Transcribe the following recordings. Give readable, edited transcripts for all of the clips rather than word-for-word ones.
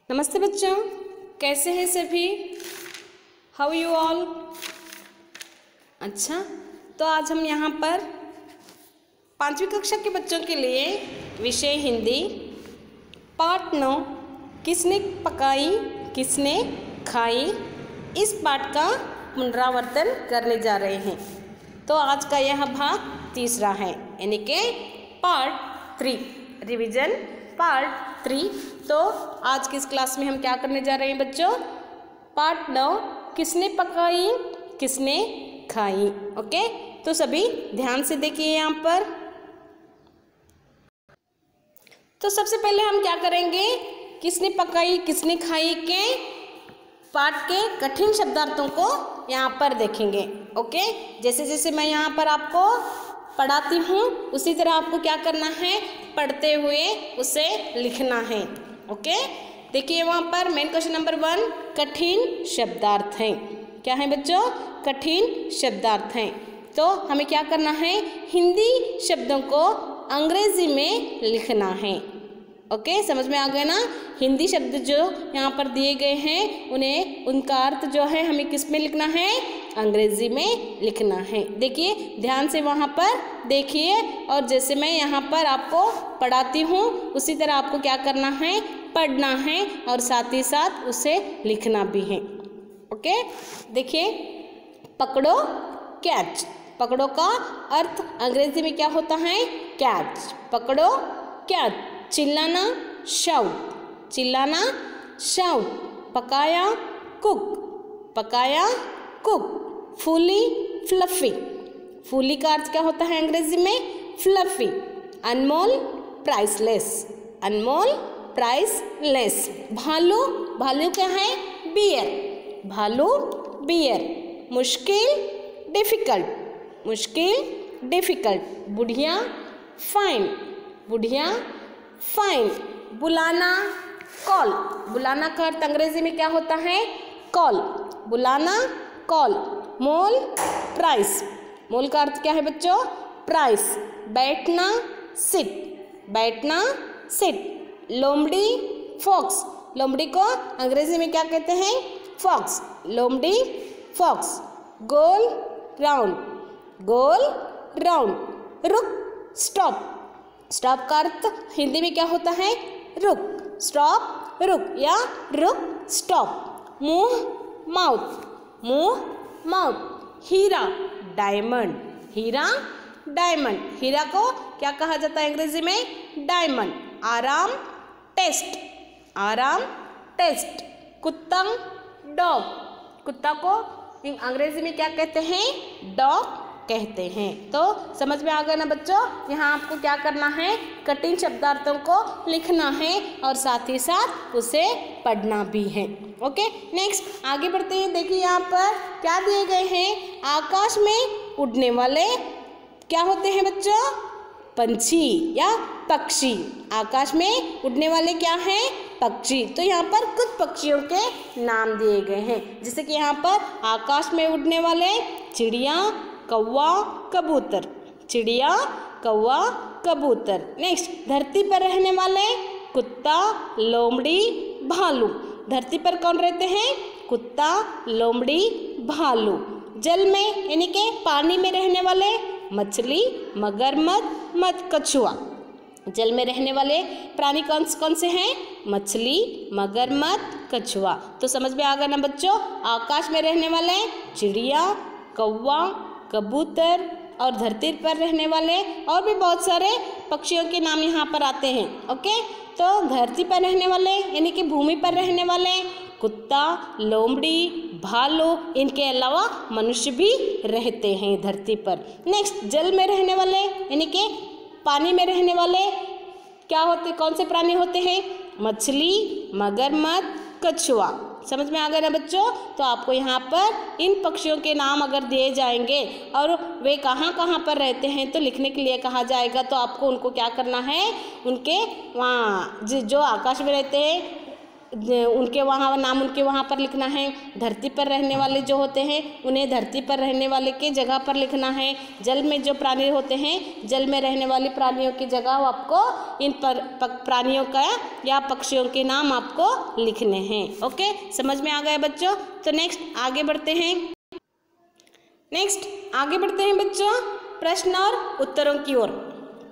नमस्ते बच्चों, कैसे हैं सभी? How you all? अच्छा, तो आज हम यहाँ पर 5वीं कक्षा के बच्चों के लिए विषय हिंदी पाठ 9 किसने पकाई किसने खाई, इस पाठ का पुनरावर्तन करने जा रहे हैं। तो आज का यह भाग तीसरा है, यानी कि पार्ट 3, रिवीजन पार्ट 3। तो आज की इस क्लास में हम क्या करने जा रहे हैं बच्चों? पार्ट 9 किसने पकाई किसने खाई। ओके, तो सभी ध्यान से देखिए यहाँ पर। तो सबसे पहले हम क्या करेंगे, किसने पकाई किसने खाई के पाठ के कठिन शब्दार्थों को यहाँ पर देखेंगे। ओके, जैसे जैसे मैं यहाँ पर आपको पढ़ाती हूँ उसी तरह आपको क्या करना है, पढ़ते हुए उसे लिखना है। ओके, देखिए वहाँ पर मेन क्वेश्चन नंबर 1 कठिन शब्दार्थ हैं। क्या है बच्चों? कठिन शब्दार्थ हैं। तो हमें क्या करना है, हिंदी शब्दों को अंग्रेजी में लिखना है। ओके, समझ में आ गया ना? हिंदी शब्द जो यहाँ पर दिए गए हैं उन्हें उनका अर्थ जो है हमें किस में लिखना है, अंग्रेजी में लिखना है। देखिए ध्यान से वहाँ पर देखिए, और जैसे मैं यहाँ पर आपको पढ़ाती हूँ उसी तरह आपको क्या करना है, पढ़ना है और साथ ही साथ उसे लिखना भी है। ओके, देखिए पकड़ो कैच। पकड़ो का अर्थ अंग्रेजी में क्या होता है, कैच। पकड़ो कैच। चिल्लाना शाउट। चिल्लाना शाउट। पकाया कुक। पकाया कुक। फूली फ्लफी। फूली का अर्थ क्या होता है अंग्रेजी में, फ्लफी। अनमोल प्राइसलेस। अनमोल प्राइसलेस। भालू। भालू क्या है, बियर। भालू बियर। मुश्किल डिफिकल्ट। मुश्किल डिफिकल्ट। बुढ़िया फाइन। बुढ़िया फाइन। बुलाना कॉल। बुलाना का अर्थ अंग्रेजी में क्या होता है, कॉल। बुलाना कॉल। मोल प्राइस। मोल का अर्थ क्या है बच्चों, प्राइस। बैठना सिट। बैठना सिट। लोमड़ी फॉक्स। लोमड़ी को अंग्रेजी में क्या कहते हैं, फॉक्स। लोमड़ी फॉक्स। गोल राउंड। गोल राउंड। रुक स्टॉप। स्टॉप का अर्थ हिंदी में क्या होता है, रुक। स्टॉप रुक या रुक स्टॉप। मुंह माउथ। मुंह माउथ। हीरा डायमंड। हीरा डायमंड। हीरा को क्या कहा जाता है अंग्रेजी में, डायमंड। आराम टेस्ट। आराम टेस्ट। कुत्ता डॉग। कुत्ता को अंग्रेजी में क्या कहते हैं, डॉग कहते हैं। तो समझ में आ गया ना बच्चों? यहाँ आपको क्या करना है, कठिन शब्दार्थों को लिखना है और साथ ही साथ उसे पढ़ना भी है। ओके, नेक्स्ट आगे बढ़ते हैं। देखिए यहाँ पर क्या दिए गए हैं, आकाश में उड़ने वाले क्या होते हैं बच्चों, पंछी या पक्षी। आकाश में उड़ने वाले क्या हैं, पक्षी। तो यहाँ पर कुछ पक्षियों के नाम दिए गए हैं, जैसे कि यहाँ पर आकाश में उड़ने वाले चिड़िया कौवा कबूतर। चिड़िया कौवा कबूतर। नेक्स्ट धरती पर रहने वाले कुत्ता लोमड़ी भालू। धरती पर कौन रहते हैं, कुत्ता लोमड़ी भालू। जल में यानी कि पानी में रहने वाले मछली मगरमच्छ कछुआ। जल में रहने वाले प्राणी कौन से हैं, मछली मगरमच्छ कछुआ। तो समझ में आ गया ना बच्चों? आकाश में रहने वाले चिड़िया कौवा कबूतर और धरती पर रहने वाले और भी बहुत सारे पक्षियों के नाम यहाँ पर आते हैं। ओके, तो धरती पर रहने वाले यानी कि भूमि पर रहने वाले कुत्ता लोमड़ी भालू, इनके अलावा मनुष्य भी रहते हैं धरती पर। नेक्स्ट जल में रहने वाले यानी कि पानी में रहने वाले क्या होते, कौन से प्राणी होते हैं, मछली मगरमच्छ कछुआ। समझ में आ गया ना बच्चों? तो आपको यहाँ पर इन पक्षियों के नाम अगर दिए जाएंगे और वे कहाँ कहाँ पर रहते हैं तो लिखने के लिए कहा जाएगा, तो आपको उनको क्या करना है, उनके वहाँ जो आकाश में रहते हैं उनके वहाँ नाम उनके वहाँ पर लिखना है। धरती पर रहने वाले जो होते हैं उन्हें धरती पर रहने वाले की जगह पर लिखना है। जल में जो प्राणी होते हैं जल में रहने वाले प्राणियों की जगह आपको इन प्राणियों का या पक्षियों के नाम आपको लिखने हैं। ओके, समझ में आ गया बच्चों? तो नेक्स्ट आगे बढ़ते हैं। बच्चों प्रश्न और उत्तरों की ओर।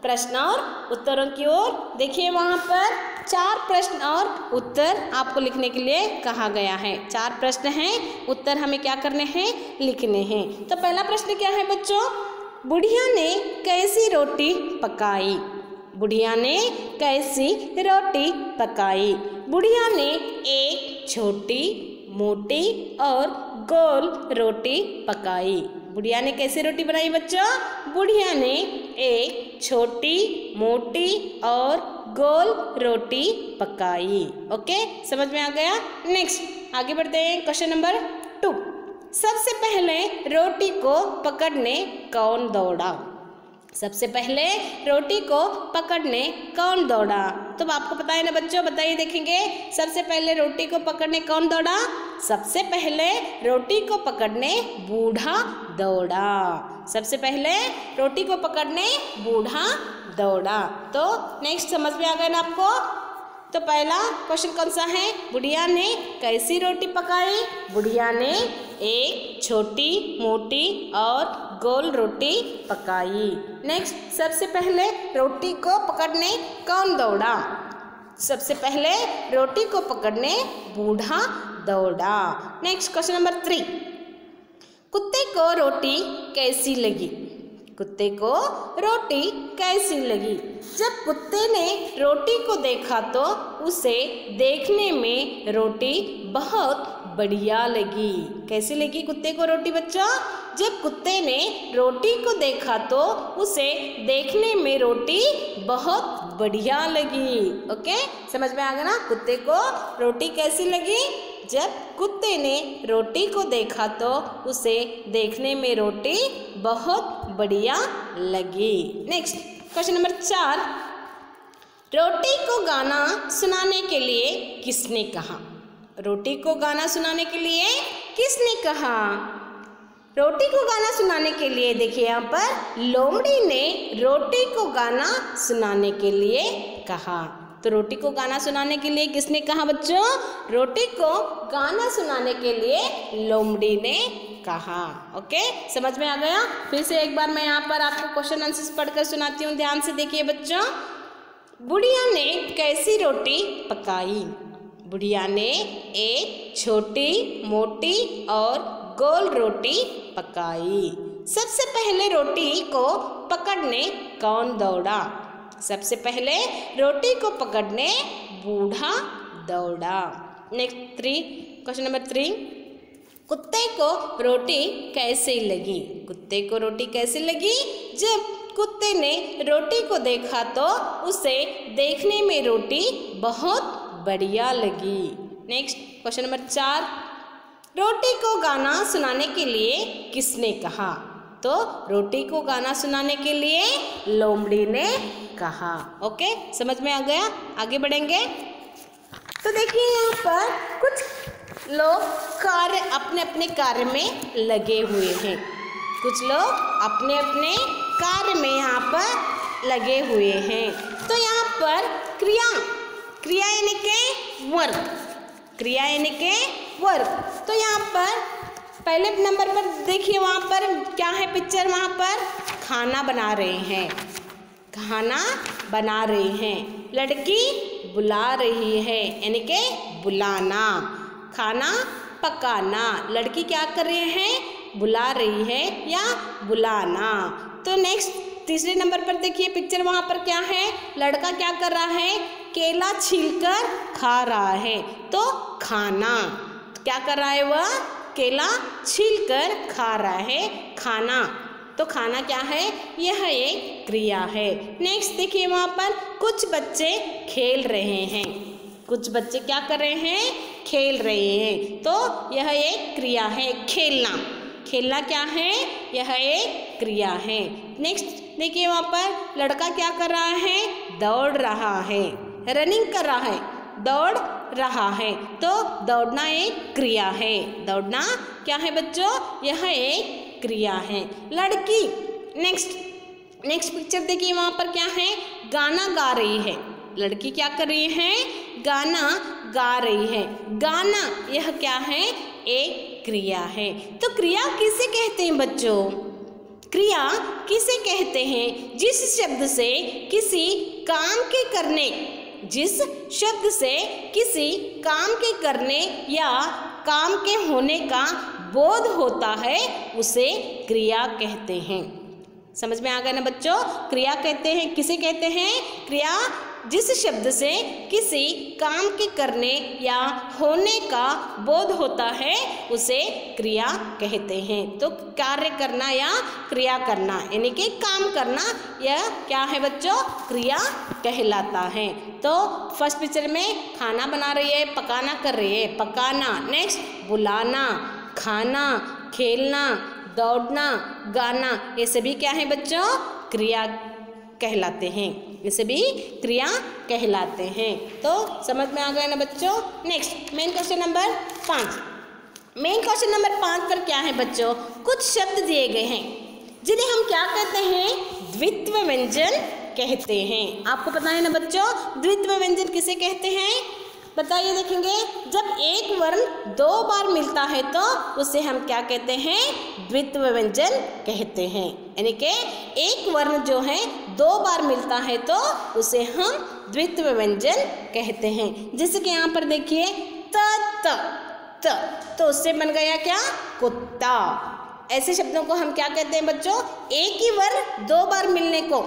प्रश्न और उत्तरों की ओर देखिए, वहाँ पर 4 प्रश्न और उत्तर आपको लिखने के लिए कहा गया है। 4 प्रश्न हैं, उत्तर हमें क्या करने हैं? लिखने हैं। तो पहला प्रश्न क्या है बच्चों? बुढ़िया ने कैसी रोटी पकाई? बुढ़िया ने कैसी रोटी पकाई? बुढ़िया ने एक छोटी, मोटी और गोल रोटी पकाई। बुढ़िया ने कैसी रोटी बनाई बच्चों? बुढ़िया ने एक छोटी, मोटी और गोल रोटी पकाई। ओके, समझ में आ गया? नेक्स्ट आगे बढ़ते हैं। Question number 2। सबसे पहले रोटी को पकड़ने कौन दौड़ा? सबसे पहले रोटी को पकड़ने कौन दौड़ा? तो आपको पता है ना बच्चों, बताइए देखेंगे। सबसे पहले रोटी को पकड़ने कौन दौड़ा? सबसे पहले रोटी को पकड़ने बूढ़ा दौड़ा। सबसे पहले रोटी को पकड़ने बूढ़ा दौड़ा। तो नेक्स्ट समझ में आ गया ना आपको? तो पहला क्वेश्चन कौन सा है? बुढ़िया ने कैसी रोटी पकाई? बुढ़िया ने एक छोटी, मोटी और गोल रोटी पकाई। नेक्स्ट, सबसे पहले रोटी को पकड़ने कौन दौड़ा? सबसे पहले रोटी को पकड़ने बूढ़ा दौड़ा। Next question number 3। कुत्ते को रोटी कैसी लगी? कुत्ते को रोटी कैसी लगी? जब कुत्ते ने रोटी को देखा तो उसे देखने में रोटी बहुत बढ़िया लगी। कैसी लगी कुत्ते को रोटी बच्चों? जब कुत्ते ने रोटी को देखा तो उसे देखने में रोटी बहुत बढ़िया लगी। ओके, समझ में आ गया ना? कुत्ते को रोटी कैसी लगी? जब कुत्ते ने रोटी को देखा तो उसे देखने में रोटी बहुत बढ़िया लगी। Next question number 4। रोटी को गाना सुनाने के लिए किसने कहा? रोटी को गाना सुनाने के लिए किसने कहा? रोटी को गाना सुनाने के लिए देखिए यहाँ पर लोमड़ी ने रोटी को गाना सुनाने के लिए कहा। तो रोटी को गाना सुनाने के लिए किसने कहा बच्चों? रोटी को गाना सुनाने के लिए लोमड़ी ने कहा। ओके, समझ में आ गया? फिर से एक बार मैं यहाँ पर आपको क्वेश्चन आंसर्स पढ़कर सुनाती हूँ, ध्यान से देखिए बच्चों। बुढ़िया ने कैसी रोटी पकाई? बुढ़िया ने एक छोटी, मोटी और गोल रोटी पकाई। सबसे पहले रोटी को पकड़ने कौन दौड़ा? सबसे पहले रोटी को पकड़ने बूढ़ा दौड़ा। Next 3, question number 3। कुत्ते को रोटी कैसे लगी? कुत्ते को रोटी कैसे लगी? जब कुत्ते ने रोटी को देखा तो उसे देखने में रोटी बहुत बढ़िया लगी। Next question number 4। रोटी को गाना सुनाने के लिए किसने कहा? तो रोटी को गाना सुनाने के लिए लोमड़ी ने कहा। ओके, समझ में आ गया? आगे बढ़ेंगे। तो देखिए यहाँ पर कुछ लोग अपने अपने कार्य में लगे हुए हैं। कुछ लोग अपने अपने कार्य में यहाँ पर लगे हुए हैं। तो यहाँ पर क्रिया यानी के वर्क, क्रिया यानी के वर्क। तो यहाँ पर पहले नंबर पर देखिए, वहाँ पर क्या है पिक्चर? वहाँ पर खाना बना रहे हैं, खाना बना रहे हैं। लड़की बुला रही है यानी के बुलाना, खाना पकाना। लड़की क्या कर रही है? बुला रही है या बुलाना। तो नेक्स्ट तीसरे नंबर पर देखिए पिक्चर, वहाँ पर क्या है? लड़का क्या कर रहा है? केला छीलकर खा रहा है। तो खाना, क्या कर रहा है वह? केला छीलकर खा रहा है, खाना। तो खाना क्या है? यह एक क्रिया है। नेक्स्ट देखिए, वहाँ पर कुछ बच्चे खेल रहे हैं। कुछ बच्चे क्या कर रहे हैं? खेल रहे हैं। तो यह एक क्रिया है, खेलना। खेलना क्या है? यह एक क्रिया है। नेक्स्ट देखिए, वहाँ पर लड़का क्या कर रहा है? दौड़ रहा है, रनिंग कर रहा है। दौड़ रहा है। तो दौड़ना एक क्रिया है। दौड़ना क्या है बच्चों? यह एक क्रिया है। लड़की, नेक्स्ट पिक्चर देखिए, वहाँ पर क्या है? गाना गा रही है। लड़की क्या कर रही है? गाना गा रही है। गाना यह क्या है? एक क्रिया है। तो क्रिया किसे कहते हैं बच्चों? क्रिया किसे कहते हैं? जिस शब्द से किसी काम के करने, जिस शब्द से किसी काम के करने या काम के होने का बोध होता है उसे क्रिया कहते हैं। समझ में आ गया ना बच्चों? क्रिया कहते हैं, किसे कहते हैं? क्रिया जिस शब्द से किसी काम के करने या होने का बोध होता है उसे क्रिया कहते हैं। तो कार्य करना या क्रिया करना यानी कि काम करना, यह क्या है बच्चों? क्रिया कहलाता है। तो फर्स्ट पिक्चर में खाना बना रही है, पकाना कर रही है, पकाना। नेक्स्ट बुलाना, खाना, खेलना, दौड़ना, गाना, ये सभी क्या है बच्चों? क्रिया कहलाते हैं। ये सभी क्रिया कहलाते हैं। तो समझ में आ गया ना बच्चों? Next main question number 5। Main question number 5 पर क्या है बच्चों? कुछ शब्द दिए गए हैं जिन्हें हम क्या कहते हैं? द्वित्व व्यंजन कहते हैं। आपको पता है ना बच्चों द्वित्व व्यंजन किसे कहते हैं? बताइए, देखेंगे। जब एक वर्ण 2 बार मिलता है तो उसे हम क्या कहते हैं? द्वित्व व्यंजन कहते हैं। यानी कि एक वर्ण जो है 2 बार मिलता है तो उसे हम द्वित्व व्यंजन कहते हैं। जैसे कि यहाँ पर देखिए त, तो उससे बन गया क्या? कुत्ता। ऐसे शब्दों को हम क्या कहते हैं बच्चों? एक ही वर्ण 2 बार मिलने को,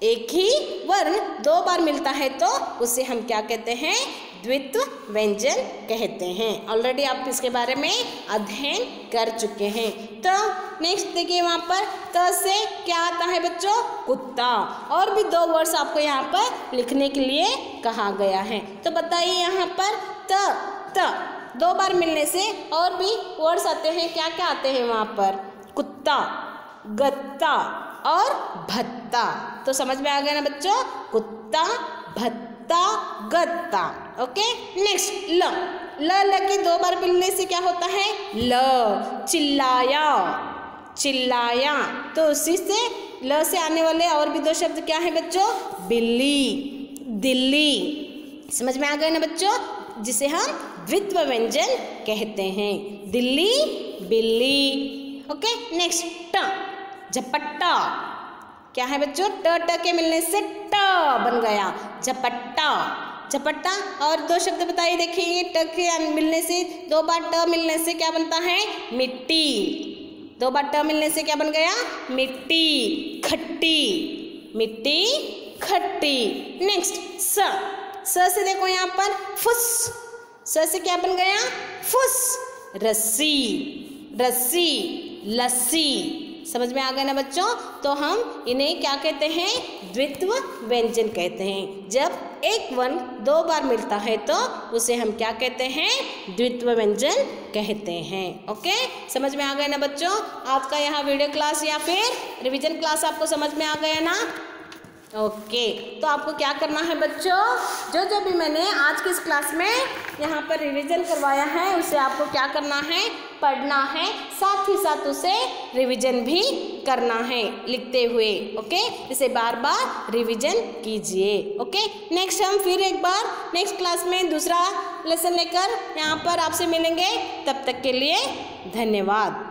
एक ही वर्ण 2 बार मिलता है तो उसे हम क्या कहते हैं? द्वित्व व्यंजन कहते हैं। ऑलरेडी आप इसके बारे में अध्ययन कर चुके हैं। तो नेक्स्ट देखिए, वहाँ पर त से क्या आता है बच्चों? कुत्ता। और भी 2 वर्ड्स आपको यहाँ पर लिखने के लिए कहा गया है। तो बताइए, यहाँ पर त 2 बार मिलने से और भी वर्ड्स आते हैं। क्या क्या आते हैं वहाँ पर? कुत्ता, गत्ता और भत्ता। तो समझ में आ गया ना बच्चों? कुत्ता, भत्ता, गत्ता। ओके। नेक्स्ट ल के 2 बार मिलने से क्या होता है? ल, चिल्लाया, चिल्लाया। तो उसी से ल से आने वाले और भी 2 शब्द क्या है बच्चों? बिल्ली, दिल्ली। समझ में आ गए ना बच्चों? जिसे हम द्वित्व व्यंजन कहते हैं। दिल्ली, बिल्ली। ओके। नेक्स्ट झपट्टा। क्या है बच्चों? ट के मिलने से ट बन गया, झपट्टा, झपट्टा। और 2 शब्द बताइए, देखिए। ट के मिलने से 2 बार ट मिलने से क्या बनता है? मिट्टी। 2 बार ट मिलने से क्या बन गया? मिट्टी, खट्टी, मिट्टी, खट्टी। नेक्स्ट स से देखो यहाँ पर फुस। स से क्या बन गया? फुस, रस्सी, रस्सी, लस्सी। समझ में आ गया ना बच्चों? तो हम इन्हें क्या कहते हैं? द्वित्व व्यंजन कहते हैं। जब एक वर्ण 2 बार मिलता है तो उसे हम क्या कहते हैं? द्वित्व व्यंजन कहते हैं। ओके। समझ में आ गया ना बच्चों? आज का यहाँ वीडियो क्लास या फिर रिवीजन क्लास आपको समझ में आ गया ना? ओके। तो आपको क्या करना है बच्चों? जो भी मैंने आज की इस क्लास में यहाँ पर रिवीजन करवाया है उसे आपको क्या करना है? पढ़ना है, साथ ही साथ उसे रिवीजन भी करना है लिखते हुए। ओके। इसे बार बार रिवीजन कीजिए। ओके। नेक्स्ट हम फिर एक बार नेक्स्ट क्लास में दूसरा लेसन लेकर यहाँ पर आपसे मिलेंगे। तब तक के लिए धन्यवाद।